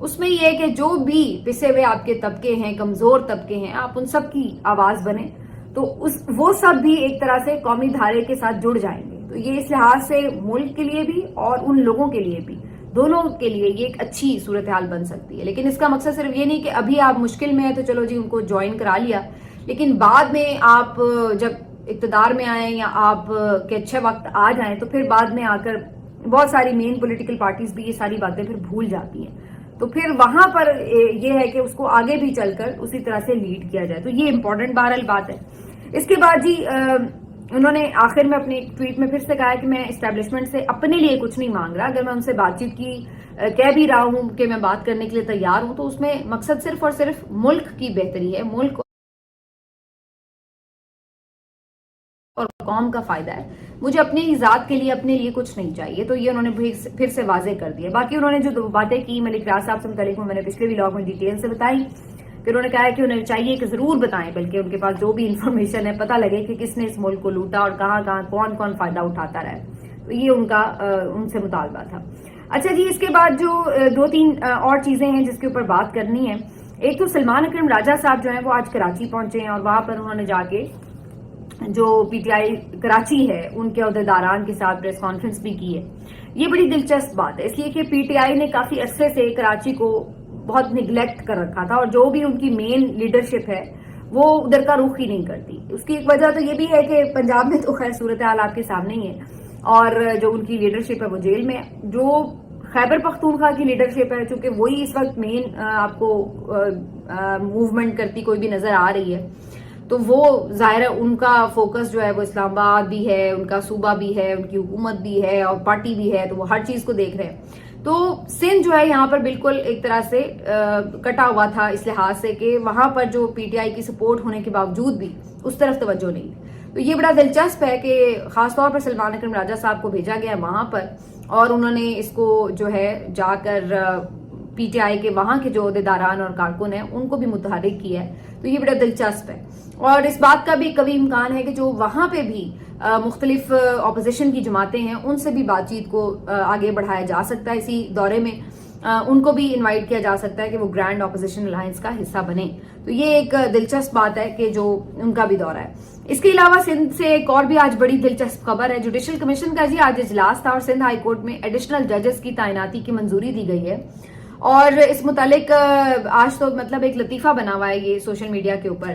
اس میں یہ ہے کہ جو بھی پسے ہوئے آپ کے طبقے ہیں، کمزور طبقے ہیں، آپ ان سب کی آواز بنیں تو وہ سب بھی ایک طرح سے قومی دھارے کے ساتھ جڑ جائیں گے. تو یہ اس لحاظ سے ملک کے لیے بھی اور ان لوگوں کے لیے بھی، دونوں کے لیے یہ ایک اچھی صورتحال بن سکتی ہے. لیکن اس کا مقصد صرف یہ نہیں کہ ابھی آپ مشکل میں ہیں تو چلو جی ان کو جوائن کرا لیا، لیکن بعد میں آپ جب اقتدار میں آئیں یا آپ کے اچھے وقت آ جائیں تو پھر بعد میں آ کر بہت ساری مین پولیٹیکل پارٹیز بھی یہ ساری باتیں پھر بھول جاتی ہیں. تو پھر وہاں پر یہ ہے کہ اس کو آگے بھی چل کر اسی طرح سے لیڈ کیا جائے. تو یہ امپورٹنٹ بہرحال بات ہے. اس کے بعد جی انہوں نے آخر میں اپنی ٹویٹ میں پھر سے کہا کہ میں اسٹیبلشمنٹ سے اپنے لیے کچھ نہیں مانگ رہا. اگر میں ان سے بات چیت کی کہہ بھی رہا ہوں کہ میں بات کرنے کے لیے تیار ہوں تو اس میں مقصد صرف اور صرف ملک کی بہتری ہے، ملک اور قوم کا فائدہ ہے. مجھے اپنی ذات کے لیے اپنے لیے کچھ نہیں چاہیے. تو یہ انہوں نے پھر سے واضح کر دیا. باقی انہوں نے جو باتیں کی ملک ریاض صاحب سے متعلق میں نے پچھلے ولاگ میں ڈیٹیل سے بتائی. پھر انہوں نے کہا کہ انہیں چاہیے کہ ضرور بتائیں، بلکہ ان کے پاس جو بھی انفارمیشن ہے پتہ لگے کہ کس نے اس ملک کو لوٹا اور کہاں کہاں کون کون فائدہ اٹھاتا رہا ہے. تو یہ ان سے مطالبہ تھا. اچھا جی، اس کے بعد جو 2-3 اور چیزیں ہیں جس کے اوپر بات کرنی ہے. ایک تو سلمان اکرم راجہ صاحب جو ہیں وہ آج کراچی پہنچے ہیں اور وہاں پر انہوں نے جا کے جو پی ٹی آئی کراچی ہے ان کے عہدیداران کے ساتھ پریس کانفرنس بھی کی ہے. یہ بڑی دلچسپ بات ہے، اس لیے کہ پی ٹی آئی نے کافی عرصے سے کراچی کو بہت نگلیکٹ کر رکھا تھا اور جو بھی ان کی مین لیڈرشپ ہے وہ ادھر کا رخ ہی نہیں کرتی. اس کی ایک وجہ تو یہ بھی ہے کہ پنجاب میں تو خیر صورتحال آپ کے سامنے ہی ہے اور جو ان کی لیڈرشپ ہے وہ جیل میں. جو خیبر پختونخوا کی لیڈرشپ ہے، چونکہ وہی اس وقت مین آپ کو موومنٹ کرتی کوئی بھی نظر آ رہی ہے، تو وہ ظاہر ہے ان کا فوکس جو ہے وہ اسلام آباد بھی ہے، ان کا صوبہ بھی ہے، ان کی حکومت بھی ہے اور پارٹی بھی ہے، تو وہ ہر چیز کو دیکھ رہے ہیں. تو سندھ جو ہے یہاں پر بالکل ایک طرح سے کٹا ہوا تھا اس لحاظ سے کہ وہاں پر جو پی ٹی آئی کی سپورٹ ہونے کے باوجود بھی اس طرف توجہ نہیں. تو یہ بڑا دلچسپ ہے کہ خاص طور پر سلمان اکرم راجہ صاحب کو بھیجا گیا وہاں پر اور انہوں نے اس کو جو ہے جا کر پی ٹی آئی کے وہاں کے جو عہدیداران اور کارکن ہیں ان کو بھی متحرک کیا ہے. تو یہ بڑا دلچسپ ہے اور اس بات کا بھی کبھی امکان ہے کہ جو وہاں پہ بھی مختلف اپوزیشن کی جماعتیں ہیں ان سے بھی بات چیت کو آگے بڑھایا جا سکتا ہے. اسی دورے میں ان کو بھی انوائٹ کیا جا سکتا ہے کہ وہ گرینڈ اپوزیشن الائنس کا حصہ بنے. تو یہ ایک دلچسپ بات ہے کہ جو ان کا بھی دورہ ہے. اس کے علاوہ سندھ سے ایک اور بھی آج بڑی دلچسپ خبر ہے. جوڈیشل کمیشن کا جی آج اجلاس تھا اور سندھ ہائی کورٹ میں ایڈیشنل ججز کی تعیناتی کی منظوری دی گئی ہے اور اس متعلق آج تو مطلب ایک لطیفہ بنا ہوا ہے یہ سوشل میڈیا کے اوپر.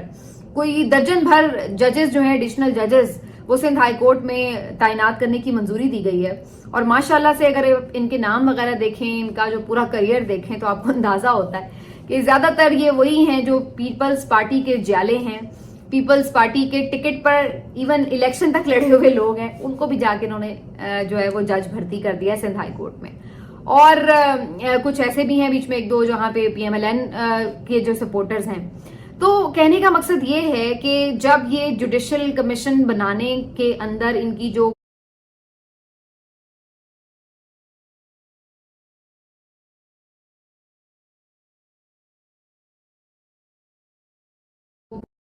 کوئی درجن بھر ججز جو ہیں ایڈیشنل ججز وہ سندھ ہائی کورٹ میں تعینات کرنے کی منظوری دی گئی ہے اور ماشاءاللہ سے اگر ان کے نام وغیرہ دیکھیں، ان کا جو پورا کریئر دیکھیں تو آپ کو اندازہ ہوتا ہے کہ زیادہ تر یہ وہی ہیں جو پیپلز پارٹی کے جالے ہیں، پیپلز پارٹی کے ٹکٹ پر ایون الیکشن تک لڑے ہوئے لوگ ہیں. ان کو بھی جا کے انہوں نے جو ہے وہ جج بھرتی کر دیا ہے سندھ ہائی کورٹ میں. اور کچھ ایسے بھی ہیں بیچ میں ایک دو جہاں پہ پی ایم ایل این کے جو سپورٹرز ہیں. تو کہنے کا مقصد یہ ہے کہ جب یہ جوڈیشل کمیشن بنانے کے اندر ان کی جو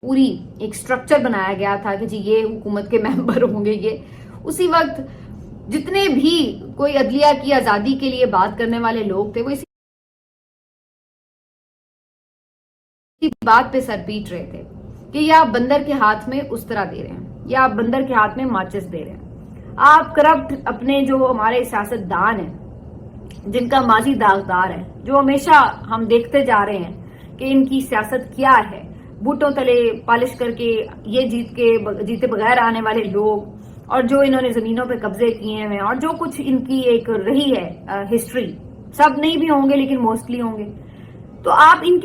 پوری ایک سٹرکچر بنایا گیا تھا کہ جی یہ حکومت کے ممبر ہوں گے، یہ اسی وقت جتنے بھی کوئی عدلیہ کی آزادی کے لیے بات کرنے والے لوگ تھے وہ اسی بات پہ سر پیٹ رہے تھے کہ یا آپ بندر کے ہاتھ میں اس طرح دے رہے ہیں یا آپ بندر کے ہاتھ میں ماچس دے رہے ہیں. آپ کرپٹ اپنے جو ہمارے سیاست دان ہیں جن کا ماضی داغدار ہے، جو ہمیشہ ہم دیکھتے جا رہے ہیں کہ ان کی سیاست کیا ہے، بوٹوں تلے پالش کر کے یہ جیتے بغیر آنے والے لوگ اور جو انہوں نے زمینوں پہ قبضے کیے ہیں اور جو کچھ ان کی ایک رہی ہے ہسٹری، سب نہیں بھی ہوں گے لیکن موسٹلی ہوں گے. تو آپ ان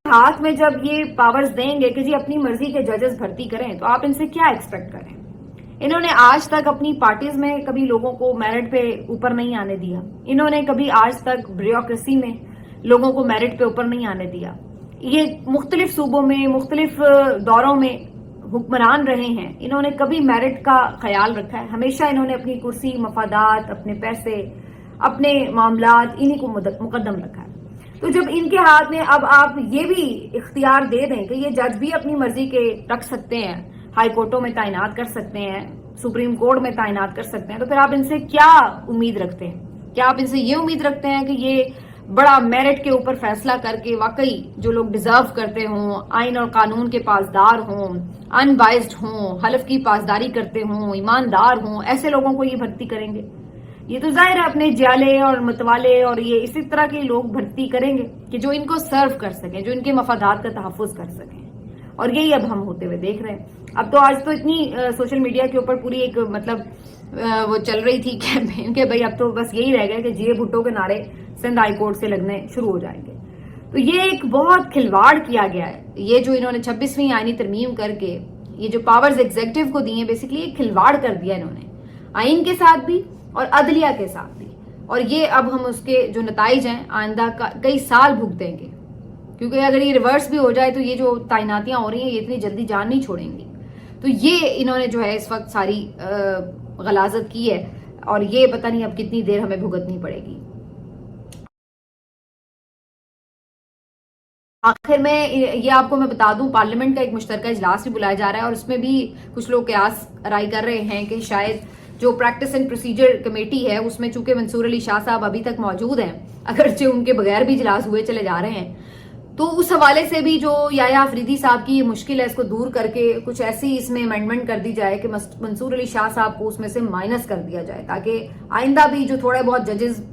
ہاتھ میں جب یہ پاورز دیں گے کہ جی اپنی مرضی کے ججز بھرتی کریں تو آپ ان سے کیا ایکسپیکٹ کریں. انہوں نے آج تک اپنی پارٹیز میں کبھی لوگوں کو میرٹ پہ اوپر نہیں آنے دیا. انہوں نے کبھی آج تک بیوروکریسی میں لوگوں کو میرٹ پہ اوپر نہیں آنے دیا. یہ مختلف صوبوں میں مختلف دوروں میں حکمران رہے ہیں، انہوں نے کبھی میرٹ کا خیال رکھا ہے؟ ہمیشہ انہوں نے اپنی کرسی، مفادات، اپنے پیسے، اپنے معاملات انہی کو مقدم رکھا ہے. تو جب ان کے ہاتھ میں اب آپ یہ بھی اختیار دے دیں کہ یہ جج بھی اپنی مرضی کے رکھ سکتے ہیں، ہائی کورٹوں میں تعینات کر سکتے ہیں، سپریم کورٹ میں تعینات کر سکتے ہیں، تو پھر آپ ان سے کیا امید رکھتے ہیں؟ کیا آپ ان سے یہ امید رکھتے ہیں کہ یہ بڑا میرٹ کے اوپر فیصلہ کر کے واقعی جو لوگ ڈیزرو کرتے ہوں، آئین اور قانون کے پاسدار ہوں، ان بائزڈ ہوں، حلف کی پاسداری کرتے ہوں، ایماندار ہوں، ایسے لوگوں کو یہ بھرتی کریں گے؟ یہ تو ظاہر ہے اپنے جالے اور متوالے اور یہ اسی طرح کے لوگ بھرتی کریں گے کہ جو ان کو سرو کر سکیں، جو ان کے مفادات کا تحفظ کر سکیں، اور یہی اب ہم ہوتے ہوئے دیکھ رہے ہیں۔ اب تو آج تو اتنی سوشل میڈیا کے اوپر پوری ایک وہ چل رہی تھی کیمپین کہ بھئی اب تو بس یہی رہ گیا کہ جے بھٹو کے نعرے سندھ ہائی کورٹ سے لگنے شروع ہو جائیں گے۔ تو یہ ایک بہت کھلواڑ کیا گیا ہے، یہ جو انہوں نے 26ویں آئینی ترمیم کر کے یہ جو پاورز ایگزیکٹو کو دی ہیں، بیسیکلی ایک کھلواڑ کر دیا انہوں نے آئین کے ساتھ بھی اور عدلیہ کے ساتھ بھی، اور یہ اب ہم اس کے جو نتائج ہیں آئندہ کئی سال بھگتیں گے، کیونکہ اگر یہ ریورس بھی ہو جائے تو یہ جو تعیناتیاں ہو رہی ہیں یہ اتنی جلدی جان نہیں چھوڑیں گی۔ تو یہ انہوں نے جو ہے اس وقت ساری غلاظت کی ہے، اور یہ پتہ نہیں اب کتنی دیر ہمیں بھگتنی پڑے گی۔ آخر میں یہ آپ کو میں بتا دوں، پارلیمنٹ کا ایک مشترکہ اجلاس بھی بلایا جا رہا ہے، اور اس میں بھی کچھ لوگ قیاس رائے کر رہے ہیں کہ شاید جو پریکٹس اینڈ پروسیجر کمیٹی ہے اس میں چونکہ منصور علی شاہ صاحب ابھی تک موجود ہیں، اگرچہ ان کے بغیر بھی اجلاس ہوئے چلے جا رہے ہیں، تو اس حوالے سے بھی جو یحییٰ آفریدی صاحب کی یہ مشکل ہے اس کو دور کر کے کچھ ایسی اس میں امینڈمنٹ کر دی جائے کہ منصور علی شاہ صاحب کو اس میں سے مائنس کر دیا جائے، تاکہ آئندہ بھی جو تھوڑے بہت ججز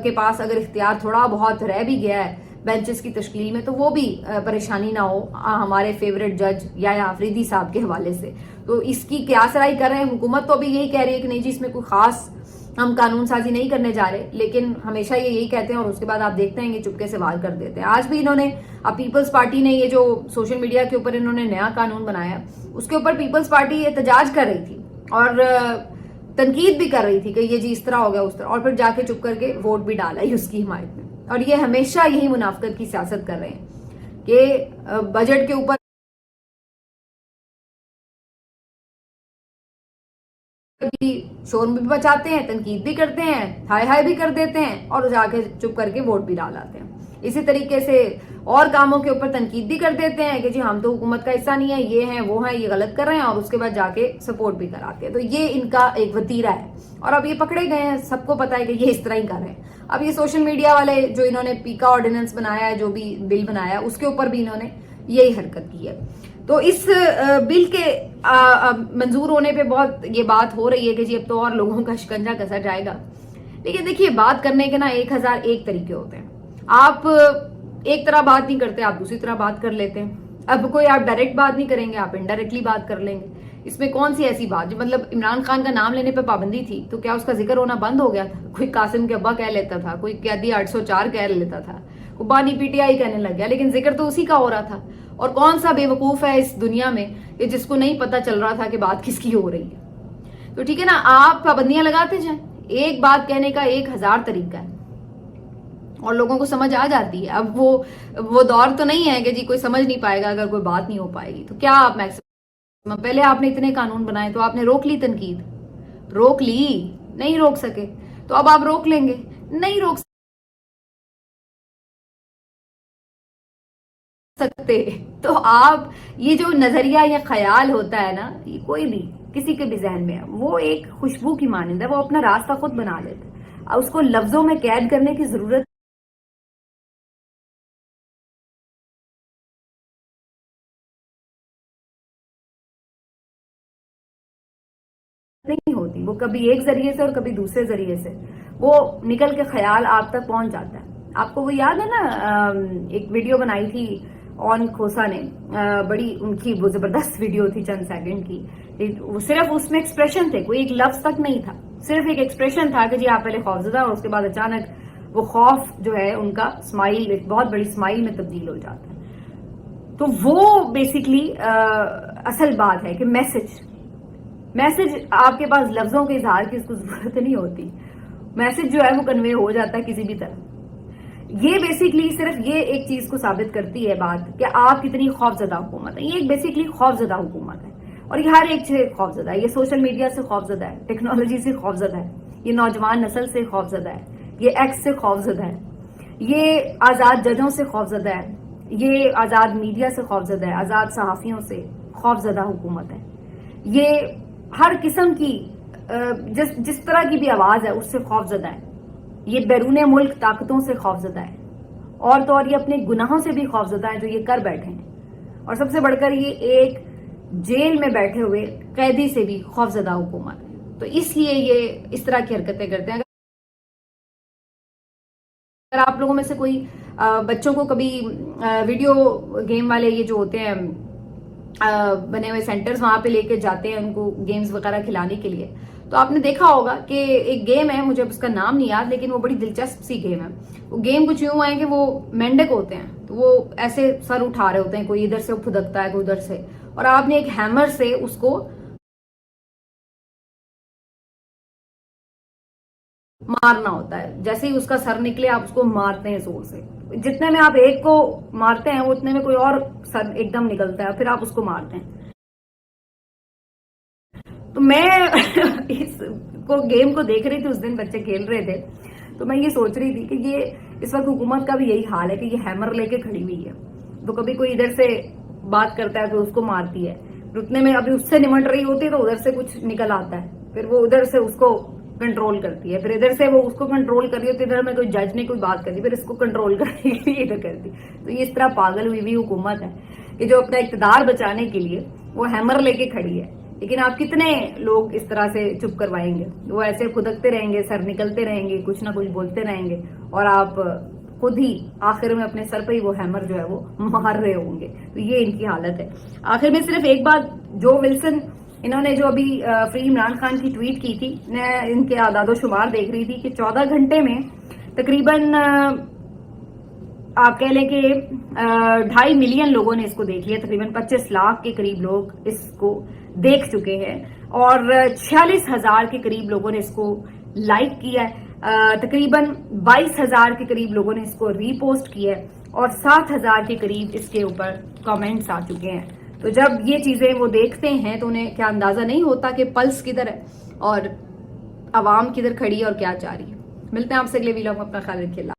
کے پاس اگر اختیار تھوڑا بہت رہ بھی گیا ہے بینچز کی تشکیل میں، تو وہ بھی پریشانی نہ ہو ہمارے فیورٹ جج یحییٰ آفریدی صاحب کے حوالے سے۔ تو اس کی قیاس رائے کر رہے ہیں، حکومت تو ابھی یہی کہہ رہی ہے کہ نہیں جی اس میں کوئی خاص ہم قانون سازی نہیں کرنے جا رہے، لیکن ہمیشہ یہ یہی کہتے ہیں اور اس کے بعد آپ دیکھتے ہیں کہ چپکے سے وار کر دیتے ہیں۔ آج بھی انہوں نے اب پیپلز پارٹی نے یہ جو سوشل میڈیا کے اوپر انہوں نے نیا قانون بنایا، اس کے اوپر پیپلز پارٹی احتجاج کر رہی تھی اور تنقید بھی کر رہی تھی کہ یہ جی اس طرح ہو گیا اس طرح، اور پھر جا کے چپ کر کے ووٹ بھی ڈالا ہی اس کی حمایت میں۔ اور یہ ہمیشہ یہی منافقت کی سیاست کر رہے ہیں کہ بجٹ کے اوپر شور بھی بچاتے ہیں، تنقید بھی کرتے ہیں، ہائے ہائے بھی کر دیتے ہیں، اور جا کے چپ کر کے ووٹ بھی ڈالاتے ہیں۔ اسی طریقے سے اور کاموں کے اوپر تنقید بھی کر دیتے ہیں کہ جی ہم تو حکومت کا حصہ نہیں ہے، یہ ہیں وہ ہیں، یہ غلط کر رہے ہیں، اور اس کے بعد جا کے سپورٹ بھی کراتے ہیں۔ تو یہ ان کا ایک وتیرہ ہے، اور اب یہ پکڑے گئے ہیں، سب کو پتا ہے کہ یہ اس طرح ہی کر رہے ہیں۔ اب یہ سوشل میڈیا والے جو انہوں نے پیکا آرڈیننس بنایا ہے، جو بھی بل بنایا ہے، اس کے اوپر بھی انہوں نے یہی حرکت کی ہے۔ تو اس بل کے منظور ہونے پہ بہت یہ بات ہو رہی ہے کہ جی اب تو اور لوگوں کا شکنجہ کسا جائے گا، لیکن دیکھیے بات کرنے کے نا 1001 طریقے ہوتے ہیں۔ آپ ایک طرح بات نہیں کرتے، آپ دوسری طرح بات کر لیتے ہیں۔ اب کوئی آپ ڈائریکٹ بات نہیں کریں گے، آپ انڈائریکٹلی بات کر لیں گے۔ اس میں کون سی ایسی بات جو مطلب عمران خان کا نام لینے پہ پابندی تھی تو کیا اس کا ذکر ہونا بند ہو گیا تھا؟ کوئی قاسم کے ابا کہہ لیتا تھا، کوئی قیدی 804 کہہ لیتا تھا، کوئی بانی پی ٹی آئی کہنے لگ گیا، لیکن ذکر تو اسی کا ہو رہا تھا۔ اور کون سا بے وقوف ہے اس دنیا میں کہ جس کو نہیں پتا چل رہا تھا کہ بات کس کی ہو رہی ہے؟ تو ٹھیک ہے نا، آپ پابندیاں لگاتے جائیں، ایک بات کہنے کا 1000 طریقہ ہے اور لوگوں کو سمجھ آ جاتی ہے۔ اب وہ دور تو نہیں ہے کہ جی کوئی سمجھ نہیں پائے گا اگر کوئی بات نہیں ہو پائے گی، تو کیا آپ میکسیمم پہلے آپ نے اتنے قانون بنائے تو آپ نے روک لی تنقید، روک لی، نہیں روک سکے تو اب آپ روک لیں گے، نہیں روک سکتے تو آپ یہ جو نظریہ یا خیال ہوتا ہے نا، یہ کوئی بھی کسی کے بھی ذہن میں ہے، وہ ایک خوشبو کی مانند ہے، وہ اپنا راستہ خود بنا لیتے ہیں، اس کو لفظوں میں قید کرنے کی ضرورت نہیں ہوتی۔ وہ کبھی ایک ذریعے سے اور کبھی دوسرے ذریعے سے وہ نکل کے خیال آپ تک پہنچ جاتا ہے۔ آپ کو وہ یاد ہے نا، ایک ویڈیو بنائی تھی اون کھوسا نے، بڑی ان کی وہ زبردست ویڈیو تھی، چند سیکنڈ کی، صرف اس میں ایکسپریشن تھے، کوئی ایک لفظ تک نہیں تھا، صرف ایک ایکسپریشن تھا کہ جی آپ پہلے خوفزدہ، اور اس کے بعد اچانک وہ خوف جو ہے ان کا اسمائل، ایک بہت بڑی اسمائل میں تبدیل ہو جاتا ہے۔ تو وہ بیسیکلی اصل بات ہے کہ میسج آپ کے پاس لفظوں کے اظہار کی اس کو ضرورت نہیں ہوتی، میسج جو ہے وہ کنوے ہو جاتا ہے کسی بھی طرح۔ یہ بیسیکلی صرف یہ ایک چیز کو ثابت کرتی ہے بات کہ آپ کتنی خوفزدہ حکومت ہے۔ یہ ایک بیسیکلی خوفزدہ حکومت ہے، اور یہ ہر ایک سے خوفزدہ ہے۔ یہ سوشل میڈیا سے خوفزدہ ہے، ٹیکنالوجی سے خوفزدہ ہے، یہ نوجوان نسل سے خوفزدہ ہے، یہ ایکس سے خوفزدہ ہے، یہ آزاد ججوں سے خوفزدہ ہے, یہ آزاد میڈیا سے خوفزدہ ہے, آزاد صحافیوں سے خوفزدہ حکومت ہے. یہ ہر قسم کی جس طرح کی بھی آواز ہے اس سے خوفزدہ ہے. یہ بیرون ملک طاقتوں سے خوفزدہ ہے, اور تو اور یہ اپنے گناہوں سے بھی خوفزدہ ہیں جو یہ کر بیٹھے ہیں, اور سب سے بڑھ کر یہ ایک جیل میں بیٹھے ہوئے قیدی سے بھی خوفزدہ حکومت ہے. تو اس لیے یہ اس طرح کی حرکتیں کرتے ہیں. اگر آپ لوگوں میں سے کوئی بچوں کو کبھی ویڈیو گیم والے یہ جو ہوتے ہیں بنے ہوئے سینٹرز وہاں پہ لے کے جاتے ہیں ان کو گیمز وغیرہ کھلانے کے لیے, تو آپ نے دیکھا ہوگا کہ ایک گیم ہے, مجھے اس کا نام نہیں یاد, لیکن وہ بڑی دلچسپ سی گیم ہے. وہ گیم کچھ یوں ہے کہ وہ مینڈک ہوتے ہیں, تو وہ ایسے سر اٹھا رہے ہوتے ہیں, کوئی ادھر سے پھدکتا ہے کوئی ادھر سے, اور آپ نے ایک ہیمر سے اس کو مارنا ہوتا ہے. جیسے ہی اس کا سر نکلے آپ اس کو مارتے ہیں زور سے. جتنے میں آپ ایک کو مارتے ہیں اتنے میں کوئی اور سر ایک دم نکلتا ہے, پھر آپ اس کو مارتے ہیں. تو میں اس کو گیم کو دیکھ رہی تھی, اس دن بچے کھیل رہے تھے, تو میں یہ سوچ رہی تھی کہ یہ اس وقت حکومت کا بھی یہی حال ہے کہ یہ ہیمر لے کے کھڑی ہوئی ہے. تو کبھی کوئی ادھر سے بات کرتا ہے تو اس کو مارتی ہے, پھر اتنے میں ابھی اس سے نمٹ رہی ہوتی ہے تو ادھر سے کچھ نکل آتا ہے, پھر وہ ادھر سے اس کو کنٹرول کرتی ہے, پھر ادھر سے وہ اس کو کنٹرول کر رہی ہوتی ہے, ادھر میں کوئی جج نے کوئی بات کری پھر اس کو کنٹرول کرنے کے لیے ادھر کرتی. تو یہ اس طرح پاگل ہوئی حکومت ہے کہ جو اپنا اقتدار بچانے کے لیے وہ ہیمر لے کے کھڑی ہے. لیکن آپ کتنے لوگ اس طرح سے چپ کروائیں گے؟ وہ ایسے پھدکتے رہیں گے, سر نکلتے رہیں گے, کچھ نہ کچھ بولتے رہیں گے, اور آپ خود ہی آخر میں اپنے سر پہ ہی وہ ہیمر جو ہے وہ مار رہے ہوں گے. تو یہ ان کی حالت ہے. آخر میں صرف ایک بات, جو ولسن انہوں نے جو ابھی فری عمران خان کی ٹویٹ کی تھی, میں ان کے اعداد و شمار دیکھ رہی تھی کہ 14 گھنٹے میں تقریباً آپ کہہ لیں کہ 2.5 ملین لوگوں نے اس کو دیکھ لیا, تقریباً 25 لاکھ کے قریب لوگ اس کو دیکھ چکے ہیں, اور 46,000 کے قریب لوگوں نے اس کو لائک کیا ہے, تقریباً 22,000 کے قریب لوگوں نے اس کو ری پوسٹ کیا ہے, اور 7,000 کے قریب اس کے اوپر کامنٹس آ چکے ہیں. تو جب یہ چیزیں وہ دیکھتے ہیں تو انہیں کیا اندازہ نہیں ہوتا کہ پلس کدھر ہے اور عوام کدھر کھڑی ہے اور کیا چاہ رہی ہے. ملتے ہیں آپ سے اگلے ویلاگ میں, اپنا خیال رکھیے.